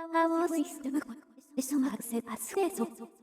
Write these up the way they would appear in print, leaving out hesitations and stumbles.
Power system. System acceso.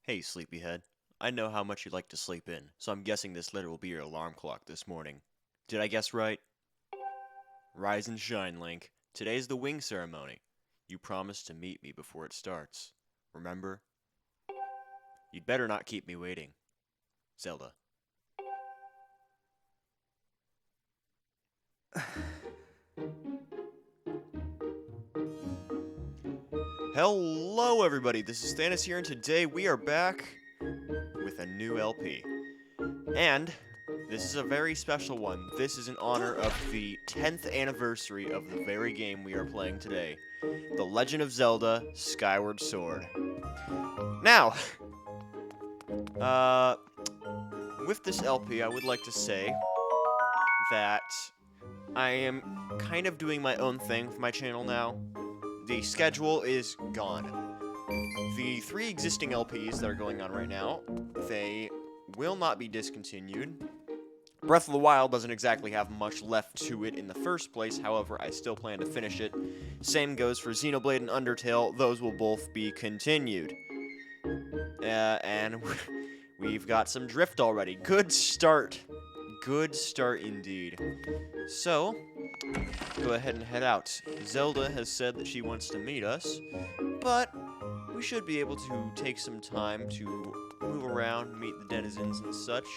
Hey, sleepyhead. I know how much you like to sleep in, so I'm guessing this letter will be your alarm clock this morning. Did I guess right? Rise and shine, Link. Today's the wing ceremony. You promised to meet me before it starts. Remember? You'd better not keep me waiting. Zelda. Hello, everybody. This is Thannus here, and today we are back with a new LP. And this is a very special one. This is in honor of the 10th anniversary of the very game we are playing today, The Legend of Zelda: Skyward Sword. Now, with this LP, I would like to say that I am kind of doing my own thing for my channel now. The schedule is gone. The 3 existing LPs that are going on right now, they will not be discontinued. Breath of the Wild doesn't exactly have much left to it in the first place, however, I still plan to finish it. Same goes for Xenoblade and Undertale, those will both be continued. And we've got some drift already. Good start. Good start indeed. So, go ahead and head out. Zelda has said that she wants to meet us, but we should be able to take some time to move around, meet the denizens and such.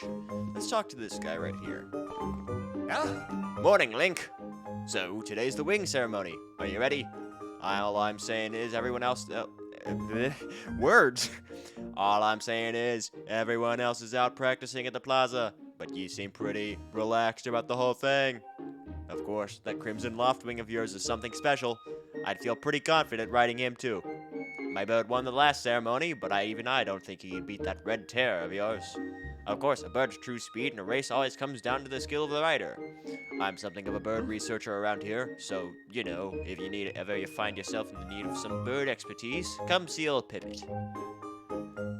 Let's talk to this guy right here. Morning, Link. So, today's the wing ceremony. Are you ready? All I'm saying is everyone else... words! All I'm saying is everyone else is out practicing at the plaza, but you seem pretty relaxed about the whole thing. Of course, that Crimson Loftwing of yours is something special. I'd feel pretty confident riding him, too. My bird won the last ceremony, but even I don't think he can beat that red terror of yours. Of course, a bird's true speed in a race always comes down to the skill of the rider. I'm something of a bird researcher around here, so, you know, if you find yourself in the need of some bird expertise, come see old Pippet.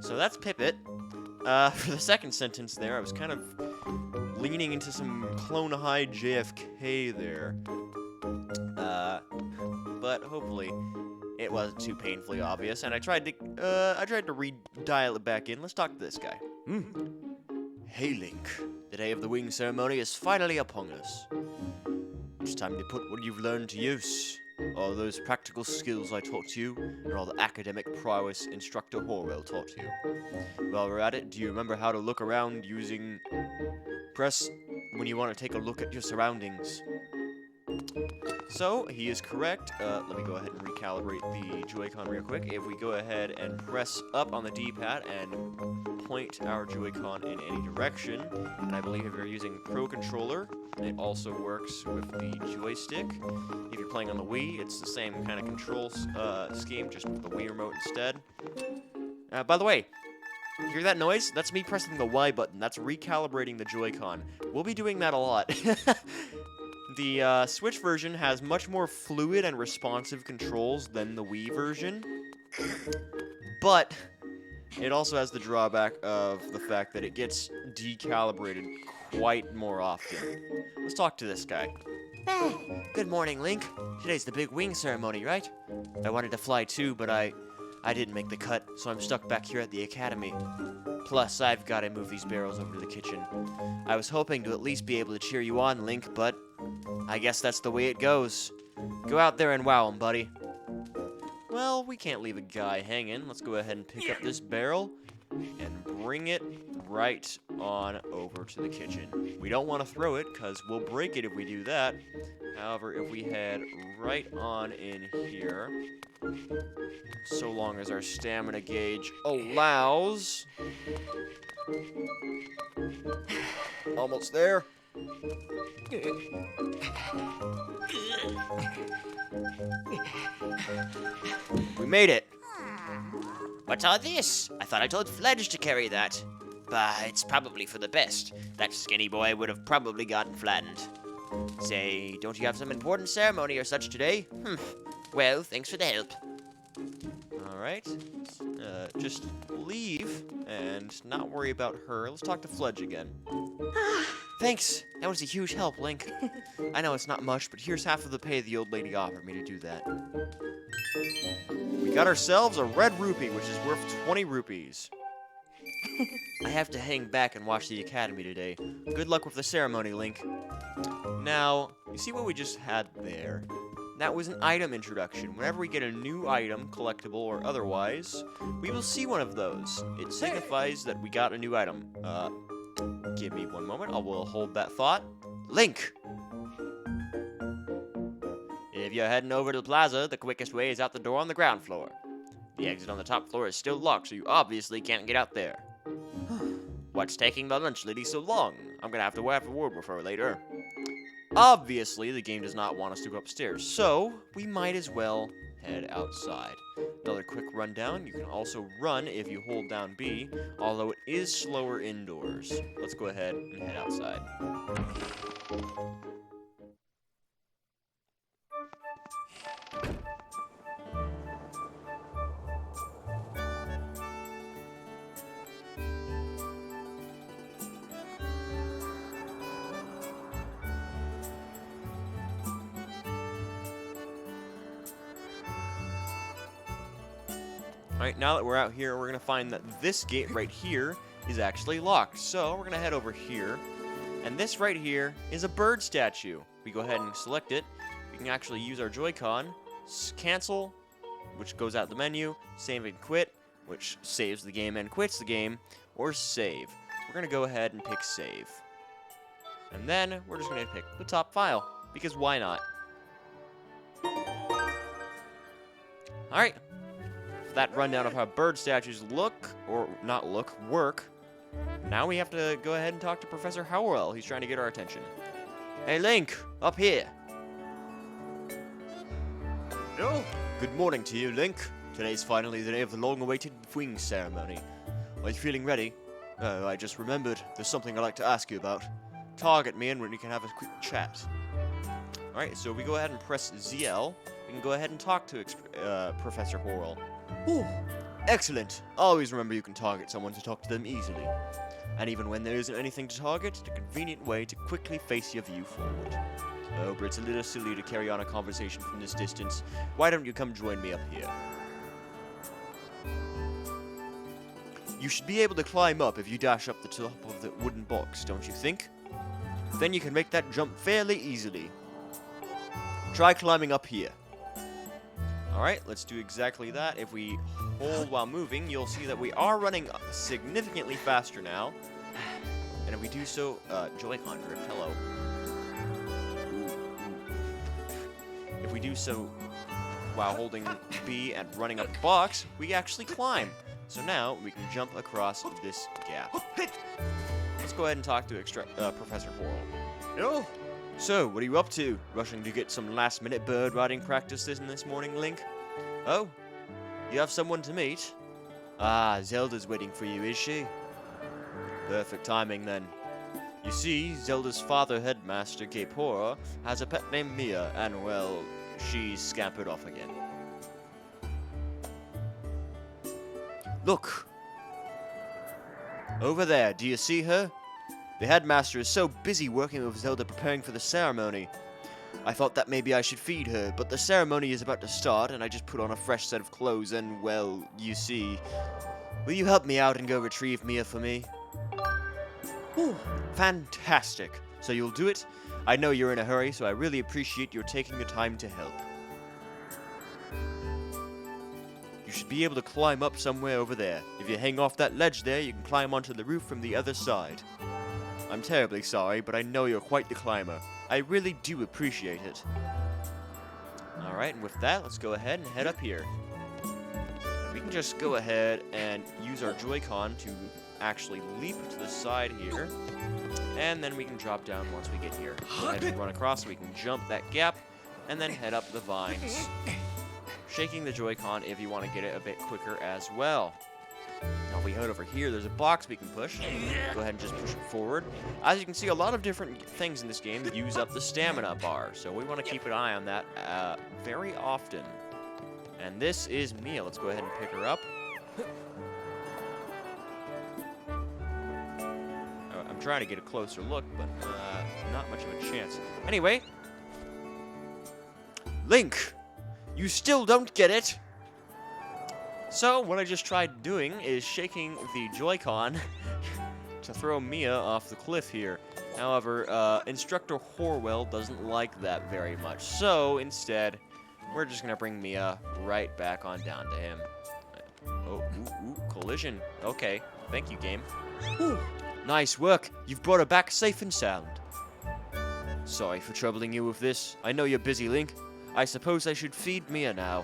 So that's Pippet. For the second sentence there, I was kind of leaning into some Clone High JFK there. But hopefully it wasn't too painfully obvious, and I tried to redial it back in. Let's talk to this guy. Hey, Link. The day of the wing ceremony is finally upon us. It's time to put what you've learned to use. All those practical skills I taught you, and all the academic prowess Instructor Horwell taught you. While we're at it, do you remember how to look around using... Press when you want to take a look at your surroundings. So, he is correct. Let me go ahead and recalibrate the Joy-Con real quick. If we go ahead and press up on the D-pad and point our Joy-Con in any direction, and I believe if you're using Pro Controller, it also works with the joystick. If you're playing on the Wii, it's the same kind of control scheme, just with the Wii remote instead. By the way, hear that noise? That's me pressing the Y button. That's recalibrating the Joy-Con. We'll be doing that a lot. The Switch version has much more fluid and responsive controls than the Wii version, but it also has the drawback of the fact that it gets decalibrated quite more often. Let's talk to this guy. Good morning, Link. Today's the big wing ceremony, right? I wanted to fly too, but I didn't make the cut, so I'm stuck back here at the academy. Plus, I've got to move these barrels over to the kitchen. I was hoping to at least be able to cheer you on, Link, but I guess that's the way it goes. Go out there and wow him, buddy. Well, we can't leave a guy hanging. Let's go ahead and pick up this barrel and bring it right on over to the kitchen. We don't want to throw it because we'll break it if we do that. However, if we head right on in here, so long as our stamina gauge allows. Almost there. We made it. What's all this? I thought I told Fledge to carry that. But it's probably for the best. That skinny boy would have probably gotten flattened. Say, don't you have some important ceremony or such today? Well, thanks for the help. Alright. Just leave and not worry about her. Let's talk to Fledge again. Thanks. That was a huge help, Link. I know it's not much, but here's half of the pay the old lady offered me to do that. We got ourselves a red rupee, which is worth 20 rupees. I have to hang back and watch the academy today. Good luck with the ceremony, Link. Now, you see what we just had there? That was an item introduction. Whenever we get a new item, collectible or otherwise, we will see one of those. It signifies that we got a new item. Give me one moment. I will hold that thought. Link! If you're heading over to the plaza, the quickest way is out the door on the ground floor. The exit on the top floor is still locked, so you obviously can't get out there. What's taking the lunch lady so long? I'm gonna have to have a word with her later. Obviously, the game does not want us to go upstairs, so we might as well head outside. Another quick rundown. You can also run if you hold down B, although it is slower indoors. Let's go ahead and head outside. Alright, now that we're out here, we're going to find that this gate right here is actually locked. So, we're going to head over here. And this right here is a bird statue. We go ahead and select it. We can actually use our Joy-Con, cancel, which goes out the menu, save and quit, which saves the game and quits the game, or save. We're going to go ahead and pick save. And then, we're just going to pick the top file, because why not? Alright. That rundown of how bird statues look, or not look, work. Now we have to go ahead and talk to Professor Howell. He's trying to get our attention. Hey, Link, up here. Oh, good morning to you, Link. Today's finally the day of the long-awaited wing ceremony. Are you feeling ready? Oh, I just remembered. There's something I'd like to ask you about. Target me and we can have a quick chat. Alright, so we go ahead and press ZL. We can go ahead and talk to Professor Howell. Ooh, excellent. Always remember you can target someone to talk to them easily. And even when there isn't anything to target, it's a convenient way to quickly face your view forward. Oh, but it's a little silly to carry on a conversation from this distance. Why don't you come join me up here? You should be able to climb up if you dash up the top of the wooden box, don't you think? Then you can make that jump fairly easily. Try climbing up here. Alright, let's do exactly that. If we hold while moving, you'll see that we are running significantly faster now. And if we do so, Joy-Con drift, hello. If we do so while holding B and running up the box, we actually climb. So now we can jump across this gap. Let's go ahead and talk to Professor Horrell. No. So, what are you up to? Rushing to get some last-minute bird riding practice this morning, Link? Oh, you have someone to meet? Ah, Zelda's waiting for you, is she? Perfect timing, then. You see, Zelda's father, Headmaster Kapora, has a pet named Mia, and, well, she's scampered off again. Look! Over there, do you see her? The headmaster is so busy working with Zelda preparing for the ceremony. I thought that maybe I should feed her, but the ceremony is about to start, and I just put on a fresh set of clothes, and, well, you see. Will you help me out and go retrieve Mia for me? Ooh, fantastic. So you'll do it? I know you're in a hurry, so I really appreciate your taking the time to help. You should be able to climb up somewhere over there. If you hang off that ledge there, you can climb onto the roof from the other side. I'm terribly sorry, but I know you're quite the climber. I really do appreciate it. Alright, and with that, let's go ahead and head up here. We can just go ahead and use our Joy-Con to actually leap to the side here. And then we can drop down once we get here. Go ahead and run across so we can jump that gap, and then head up the vines. Shaking the Joy-Con if you want to get it a bit quicker as well. Now if we head over here, there's a box we can push. Go ahead and just push it forward. As you can see, a lot of different things in this game that use up the stamina bar, so we want to keep an eye on that very often. And this is Mia. Let's go ahead and pick her up. I'm trying to get a closer look, but not much of a chance. Anyway, Link, you still don't get it. So what I just tried doing is shaking the Joy-Con to throw Mia off the cliff here. However, Instructor Horwell doesn't like that very much. So instead, we're just gonna bring Mia right back on down to him. Oh, collision. Okay, thank you, game. Ooh. Nice work. You've brought her back safe and sound. Sorry for troubling you with this. I know you're busy, Link. I suppose I should feed Mia now.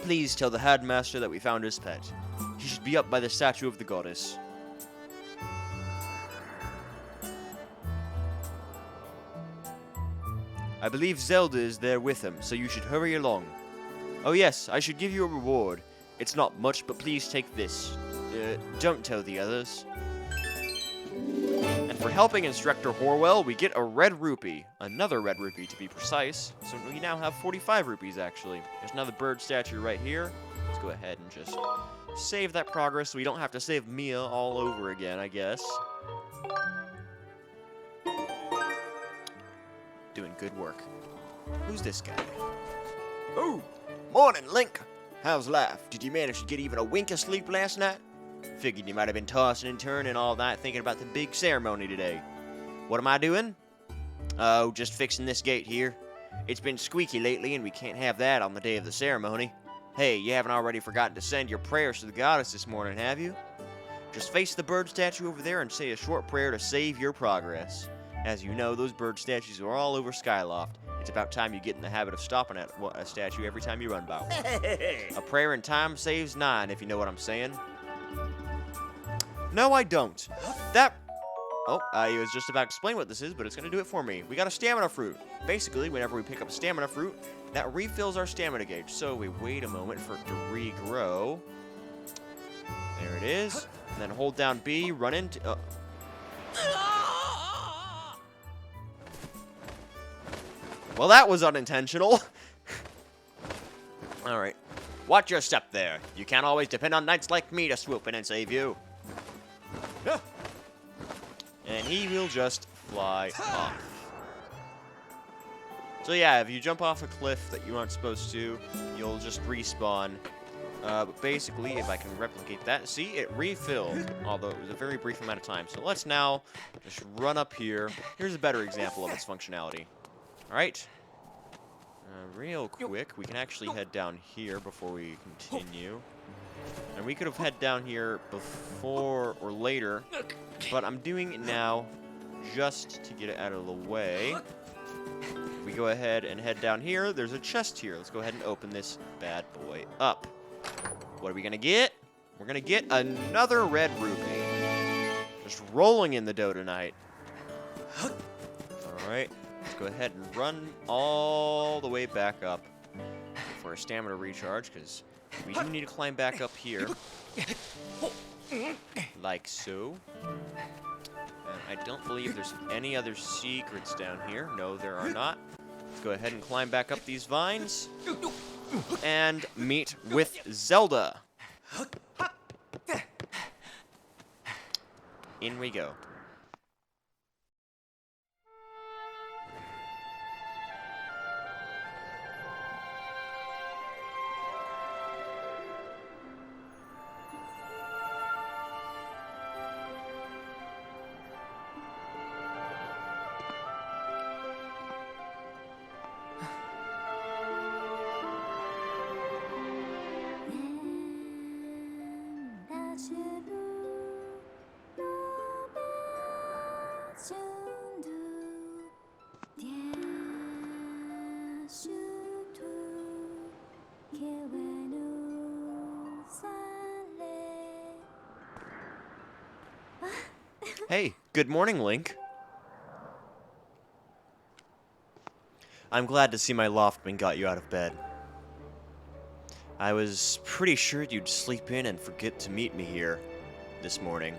Please tell the headmaster that we found his pet. He should be up by the statue of the goddess. I believe Zelda is there with him, so you should hurry along. Oh yes, I should give you a reward. It's not much, but please take this. Don't tell the others. And for helping Instructor Horwell, we get a red rupee. Another red rupee, to be precise. So we now have 45 rupees, actually. There's another bird statue right here. Let's go ahead and just save that progress so we don't have to save Mia all over again, I guess. Doing good work. Who's this guy? Oh, morning, Link. How's life? Did you manage to get even a wink of sleep last night? Figured you might have been tossing and turning all night thinking about the big ceremony today. What am I doing? Oh, just fixing this gate here. It's been squeaky lately and we can't have that on the day of the ceremony. Hey, you haven't already forgotten to send your prayers to the goddess this morning, have you? Just face the bird statue over there and say a short prayer to save your progress. As you know, those bird statues are all over Skyloft. It's about time you get in the habit of stopping at a statue every time you run by one. A prayer in time saves 9, if you know what I'm saying. No, I don't. Oh, I was just about to explain what this is, but it's going to do it for me. We got a stamina fruit. Basically, whenever we pick up a stamina fruit, that refills our stamina gauge. So we wait a moment for it to regrow. There it is. And then hold down B, run into... Well, that was unintentional. Alright. Watch your step there. You can't always depend on knights like me to swoop in and save you. And he will just fly off. So yeah, if you jump off a cliff that you aren't supposed to, you'll just respawn. But basically, if I can replicate that, see, it refilled, although it was a very brief amount of time. So let's now just run up here. Here's a better example of its functionality. Alright. Real quick, we can actually head down here before we continue. And we could have head down here before or later, but I'm doing it now just to get it out of the way. If we go ahead and head down here, there's a chest here. Let's go ahead and open this bad boy up. What are we going to get? We're going to get another red rupee. Just rolling in the dough tonight. Alright, let's go ahead and run all the way back up for a stamina recharge, because we do need to climb back up here. Like so. And I don't believe there's any other secrets down here. No, there are not. Let's go ahead and climb back up these vines. And meet with Zelda. In we go. Hey, good morning, Link. I'm glad to see my Loftwing got you out of bed. I was pretty sure you'd sleep in and forget to meet me here this morning.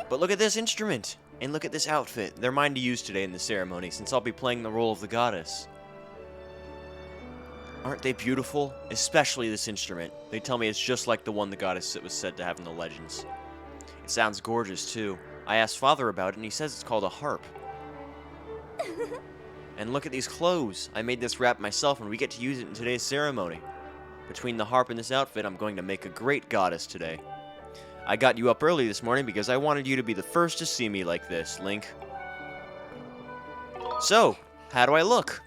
But look at this instrument, and look at this outfit. They're mine to use today in the ceremony, since I'll be playing the role of the goddess. Aren't they beautiful? Especially this instrument. They tell me it's just like the one the goddess was said to have in the legends. It sounds gorgeous, too. I asked Father about it, and he says it's called a harp. And look at these clothes. I made this wrap myself, and we get to use it in today's ceremony. Between the harp and this outfit, I'm going to make a great goddess today. I got you up early this morning because I wanted you to be the first to see me like this, Link. So, how do I look?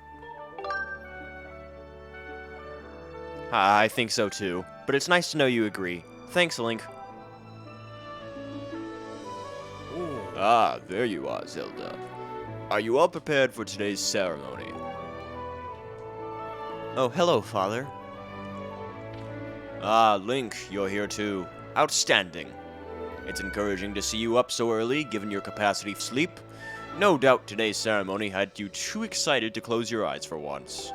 I think so too, but it's nice to know you agree. Thanks, Link. Ah, there you are, Zelda. Are you all prepared for today's ceremony? Oh, hello, Father. Ah, Link, you're here too. Outstanding. It's encouraging to see you up so early, given your capacity for sleep. No doubt today's ceremony had you too excited to close your eyes for once.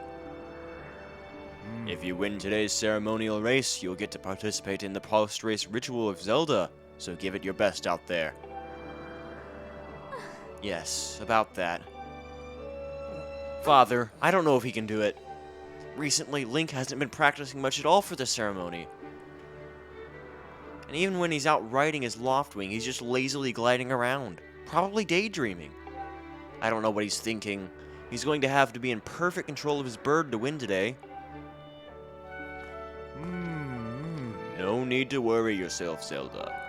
If you win today's ceremonial race, you'll get to participate in the post-race ritual of Zelda, so give it your best out there. Yes, about that. Father, I don't know if he can do it. Recently, Link hasn't been practicing much at all for the ceremony. And even when he's out riding his Loftwing, he's just lazily gliding around, probably daydreaming. I don't know what he's thinking. He's going to have to be in perfect control of his bird to win today. No need to worry yourself, Zelda.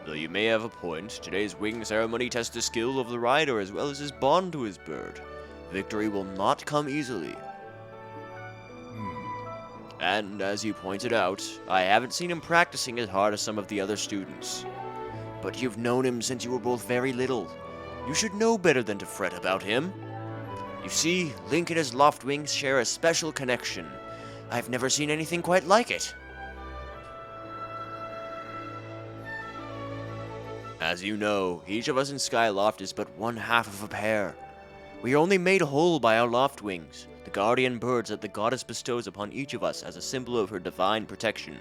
Though you may have a point, today's wing ceremony tests the skill of the rider as well as his bond to his bird. Victory will not come easily. And as you pointed out, I haven't seen him practicing as hard as some of the other students. But you've known him since you were both very little. You should know better than to fret about him. You see, Link and his Loftwings share a special connection. I've never seen anything quite like it. As you know, each of us in Skyloft is but one half of a pair. We are only made whole by our Loftwings, the guardian birds that the goddess bestows upon each of us as a symbol of her divine protection.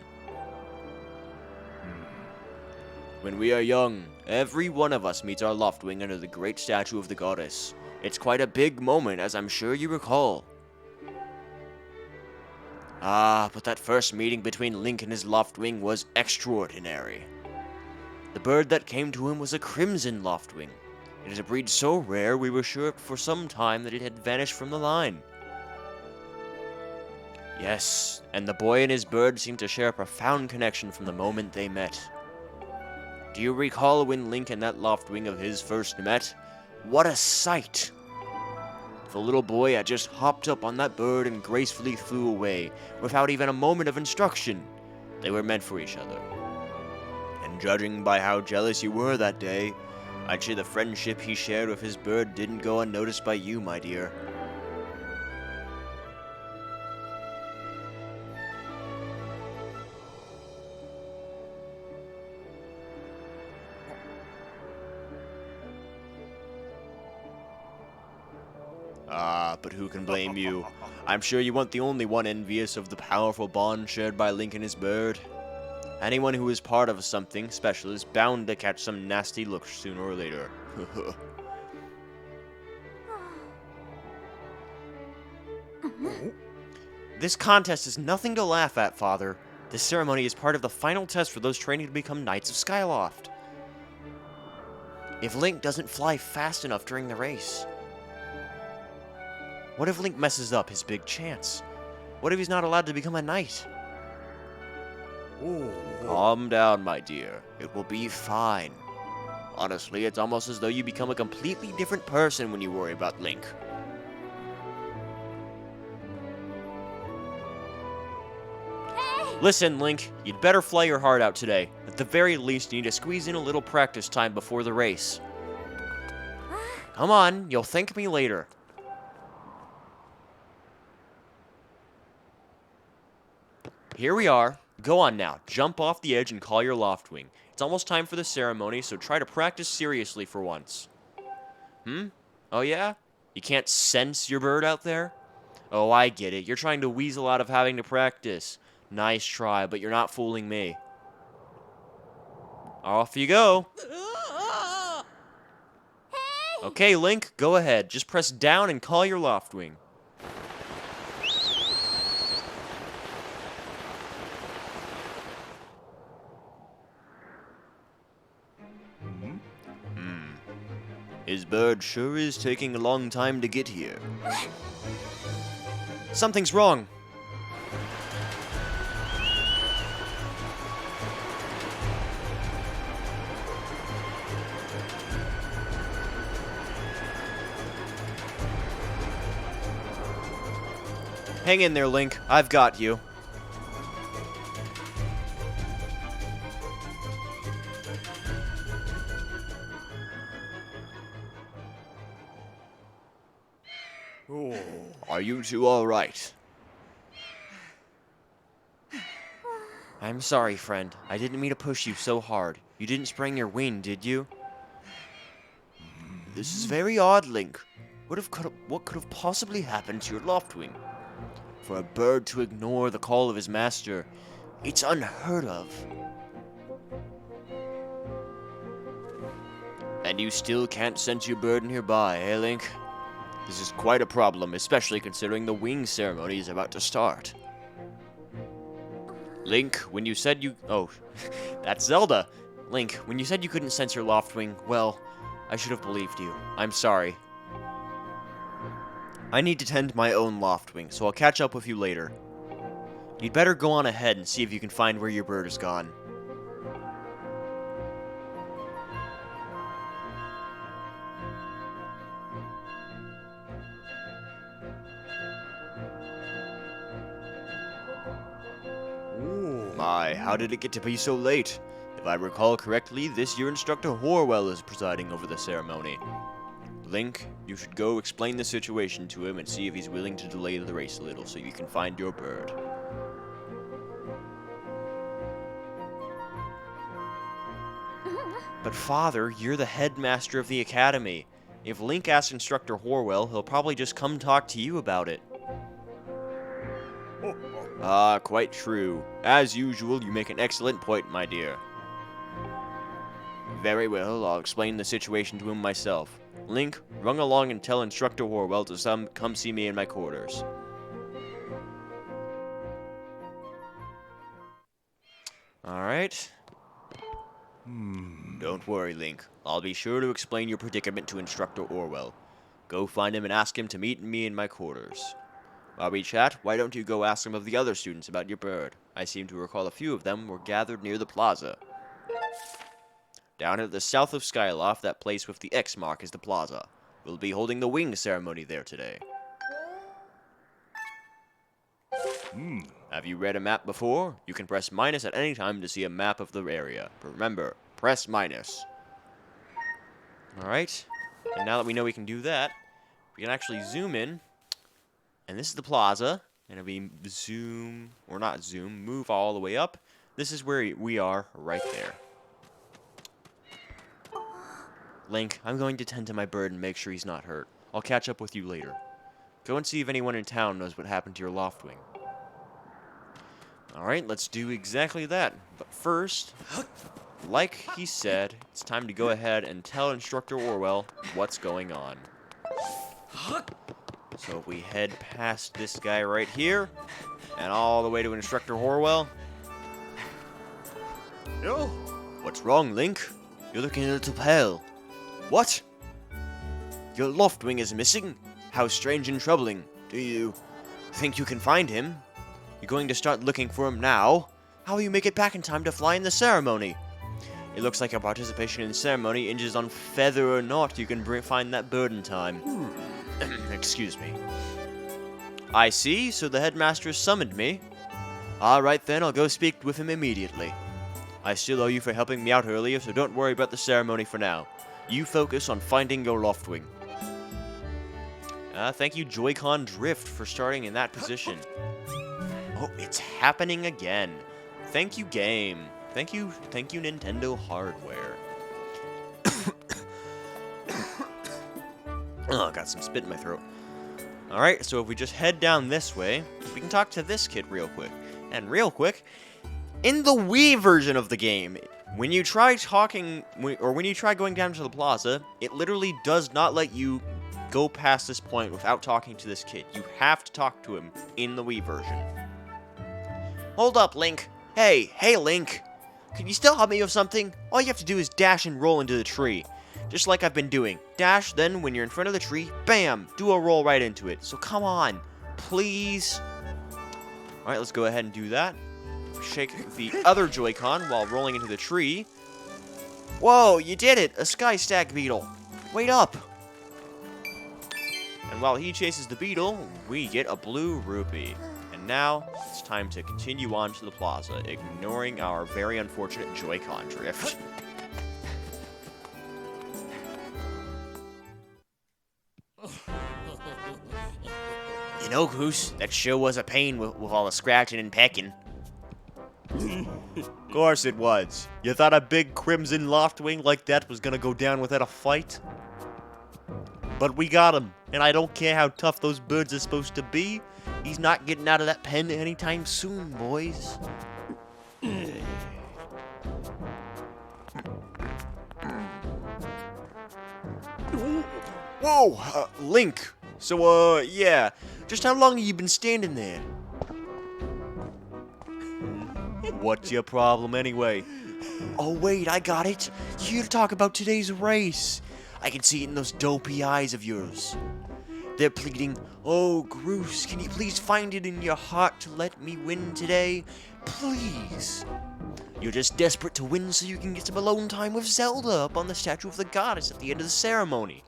When we are young, every one of us meets our Loftwing under the great statue of the goddess. It's quite a big moment, as I'm sure you recall. Ah, but that first meeting between Link and his Loftwing was extraordinary. The bird that came to him was a crimson Loftwing. It is a breed so rare we were sure for some time that it had vanished from the line. Yes, and the boy and his bird seemed to share a profound connection from the moment they met. Do you recall when Link and that Loftwing of his first met? What a sight! The little boy had just hopped up on that bird and gracefully flew away, without even a moment of instruction. They were meant for each other. And judging by how jealous you were that day, I'd say the friendship he shared with his bird didn't go unnoticed by you, my dear. Ah, but who can blame you? I'm sure you weren't the only one envious of the powerful bond shared by Link and his bird. Anyone who is part of something special is bound to catch some nasty looks sooner or later. This contest is nothing to laugh at, Father. This ceremony is part of the final test for those training to become Knights of Skyloft. If Link doesn't fly fast enough during the race, what if Link messes up his big chance? What if he's not allowed to become a knight? Calm down, my dear. It will be fine. Honestly, it's almost as though you become a completely different person when you worry about Link. Listen, Link, you'd better fly your heart out today. At the very least, you need to squeeze in a little practice time before the race. Come on, you'll thank me later. Here we are. Go on now, jump off the edge and call your Loftwing. It's almost time for the ceremony, so try to practice seriously for once. Oh yeah? You can't sense your bird out there? Oh, I get it. You're trying to weasel out of having to practice. Nice try, but you're not fooling me. Off you go. Okay, Link, go ahead. Just press down and call your Loftwing. His bird sure is taking a long time to get here. Something's wrong. Hang in there, Link. I've got you. Are you two all right? I'm sorry, friend. I didn't mean to push you so hard. You didn't sprain your wing, did you? This is very odd, Link. What could have possibly happened to your Loftwing? For a bird to ignore the call of his master, it's unheard of. And you still can't sense your bird nearby, eh, Link? This is quite a problem, especially considering the wing ceremony is about to start. Link, when you said you... Oh, that's Zelda. Link, when you said you couldn't sense your Loftwing, well, I should have believed you. I'm sorry. I need to tend my own Loftwing, so I'll catch up with you later. You'd better go on ahead and see if you can find where your bird is gone. My, how did it get to be so late? If I recall correctly, this year Instructor Horwell is presiding over the ceremony. Link, you should go explain the situation to him and see if he's willing to delay the race a little so you can find your bird. But Father, you're the headmaster of the academy. If Link asks Instructor Horwell, he'll probably just come talk to you about it. Ah, quite true. As usual, you make an excellent point, my dear. Very well, I'll explain the situation to him myself. Link, run along and tell Instructor Horwell to come see me in my quarters. Alright. Don't worry, Link. I'll be sure to explain your predicament to Instructor Horwell. Go find him and ask him to meet me in my quarters. While we chat, why don't you go ask some of the other students about your bird? I seem to recall a few of them were gathered near the plaza. Down at the south of Skyloft, that place with the X mark is the plaza. We'll be holding the wing ceremony there today. Have you read a map before? You can press minus at any time to see a map of the area. But remember, press minus. Alright, and now that we know we can do that, we can actually zoom in. And this is the plaza, and if we zoom, or not zoom, move all the way up, this is where we are right there. Link, I'm going to tend to my bird and make sure he's not hurt. I'll catch up with you later. Go and see if anyone in town knows what happened to your Loftwing. Alright, let's do exactly that. But first, like he said, it's time to go ahead and tell Instructor Horwell what's going on. So if we head past this guy right here, and all the way to Instructor Horwell. Yo! What's wrong, Link? You're looking a little pale. What? Your Loftwing is missing? How strange and troubling. Do you think you can find him? You're going to start looking for him now? How will you make it back in time to fly in the ceremony? It looks like your participation in the ceremony hinges on whether or not you can find that bird in time. Excuse me. I see, so the headmaster summoned me. Alright then, I'll go speak with him immediately. I still owe you for helping me out earlier, so don't worry about the ceremony for now. You focus on finding your Loftwing. Thank you, Joy-Con Drift, for starting in that position. Oh, it's happening again. Thank you, game. Thank you, Nintendo hardware. Oh, got some spit in my throat. Alright, so if we just head down this way, we can talk to this kid real quick. And real quick, in the Wii version of the game, when you try when you try going down to the plaza, it literally does not let you go past this point without talking to this kid. You have to talk to him in the Wii version. Hold up, Link. Hey, Link. Can you still help me with something? All you have to do is dash and roll into the tree. Just like I've been doing. Dash, then when you're in front of the tree, bam, do a roll right into it. So come on, please. Alright, let's go ahead and do that. Shake the other Joy-Con while rolling into the tree. Whoa, you did it! A sky stag beetle. Wait up! And while he chases the beetle, we get a blue rupee. And now, it's time to continue on to the plaza, ignoring our very unfortunate Joy-Con drift. You know, Goose, that sure was a pain with all the scratching and pecking. Of course it was. You thought a big crimson loftwing like that was gonna go down without a fight? But we got him, and I don't care how tough those birds are supposed to be. He's not getting out of that pen anytime soon, boys. Whoa, Link. So, yeah. Just how long have you been standing there? What's your problem anyway? Oh, wait, I got it. You're here to talk about today's race. I can see it in those dopey eyes of yours. They're pleading, oh, Groose, can you please find it in your heart to let me win today? Please. You're just desperate to win so you can get some alone time with Zelda up on the statue of the goddess at the end of the ceremony.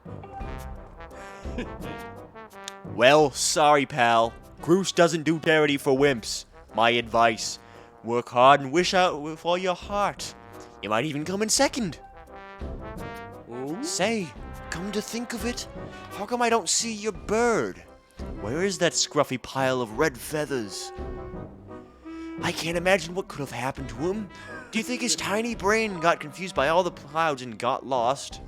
Well, sorry, pal. Groose doesn't do charity for wimps. My advice, work hard and wish out with all your heart. You might even come in second. Ooh. Say, come to think of it, how come I don't see your bird? Where is that scruffy pile of red feathers? I can't imagine what could have happened to him. Do you think his tiny brain got confused by all the clouds and got lost?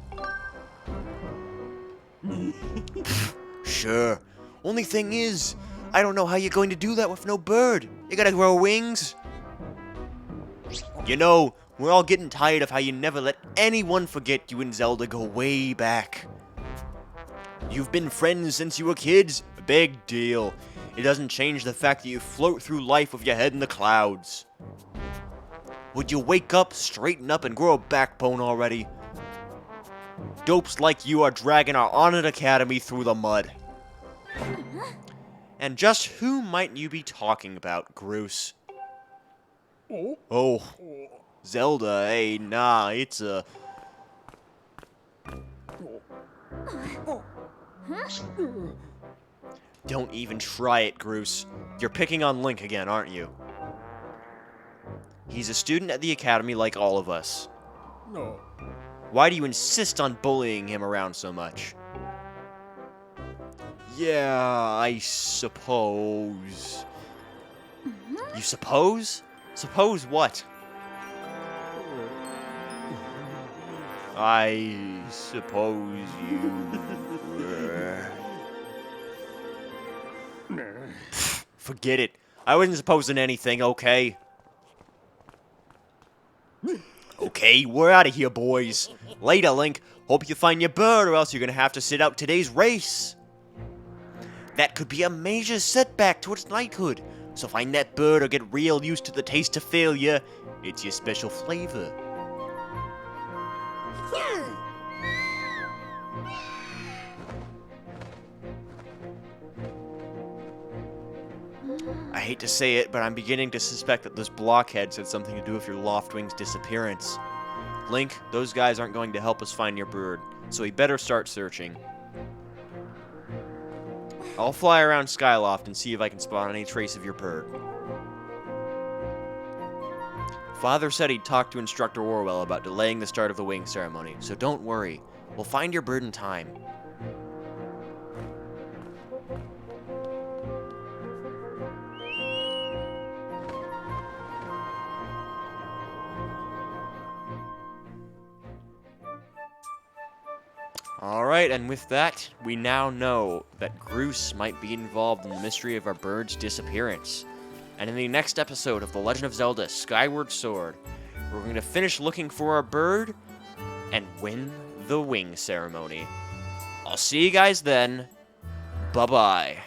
Sure. Only thing is, I don't know how you're going to do that with no bird. You gotta grow wings. You know, we're all getting tired of how you never let anyone forget you and Zelda go way back. You've been friends since you were kids. Big deal. It doesn't change the fact that you float through life with your head in the clouds. Would you wake up, straighten up, and grow a backbone already? Dopes like you are dragging our honored academy through the mud. And just who might you be talking about, Groose? Oh, Zelda, hey, nah, it's a... Don't even try it, Groose. You're picking on Link again, aren't you? He's a student at the academy like all of us. No. Why do you insist on bullying him around so much? Yeah, I suppose. You suppose? Suppose what? I suppose you... Forget it. I wasn't supposing anything, okay? Okay, we're out of here, boys. Later, Link. Hope you find your bird, or else you're gonna have to sit out today's race. That could be a major setback towards knighthood. So find that bird or get real used to the taste of failure. It's your special flavor. I hate to say it, but I'm beginning to suspect that this blockhead had something to do with your Loftwing's disappearance. Link, those guys aren't going to help us find your bird, so we better start searching. I'll fly around Skyloft and see if I can spot any trace of your bird. Father said he'd talk to Instructor Orwell about delaying the start of the wing ceremony, so don't worry. We'll find your bird in time. Alright, and with that, we now know that Groose might be involved in the mystery of our bird's disappearance. And in the next episode of The Legend of Zelda Skyward Sword, we're going to finish looking for our bird and win the wing ceremony. I'll see you guys then. Bye-bye.